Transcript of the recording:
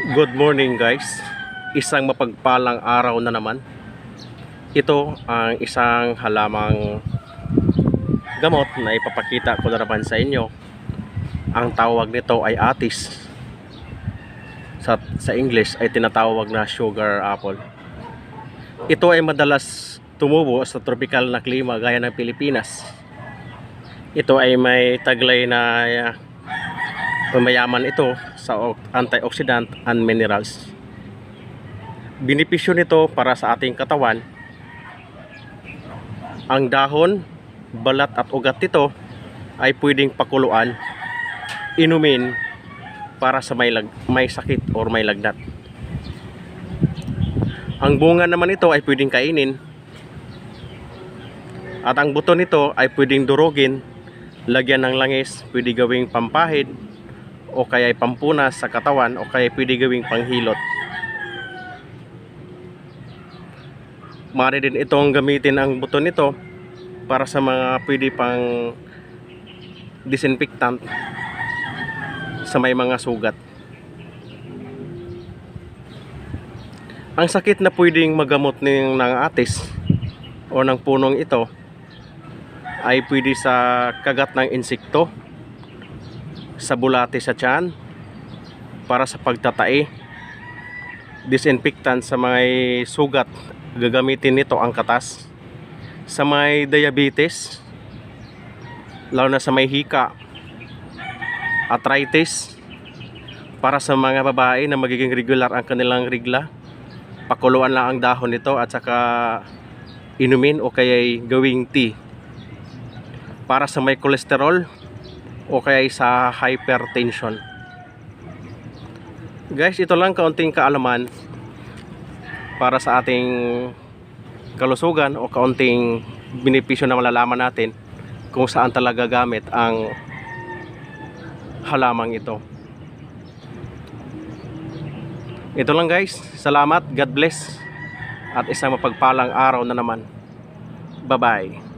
Good morning guys. Isang mapagpalang araw na naman. Ito ang isang halamang gamot na ipapakita ko na naman sa inyo. Ang tawag nito ay atis. Sa English ay tinatawag na sugar apple. Ito ay madalas tumubo sa tropical na klima gaya ng Pilipinas. Ito ay may taglay na mayaman ito sa antioxidant and minerals. Benepisyo nito para sa ating katawan. Ang dahon, balat at ugat nito ay pwedeng pakuluan, inumin para sa may sakit or may lagnat. Ang bunga naman ito ay pwedeng kainin. At ang buto nito ay pwedeng durugin, lagyan ng langis, pwede gawing pampahid o kaya pampunas sa katawan o kaya pwede gawing panghilot. Maaari din itong gamitin ang buto nito para sa mga pwede pang disinfectant sa may mga sugat. Ang sakit na pwedeng magamot ng atis o ng punong ito ay pwede sa kagat ng insekto, sa bulate sa tiyan, para sa pagtatai, disinfectant sa may sugat, gagamitin nito ang katas. Sa may diabetes, lalo na sa may hika, arthritis, para sa mga babae na magiging regular ang kanilang regla, pakuluan lang ang dahon nito at saka inumin o kaya gawing tea. Para sa may kolesterol o kaya sa hypertension. Guys, ito lang kaunting kaalaman para sa ating kalusugan o kaunting benepisyo na malalaman natin kung saan talaga gamit ang halamang ito. Ito lang guys, salamat, God bless at isang mapagpalang araw na naman. Bye bye.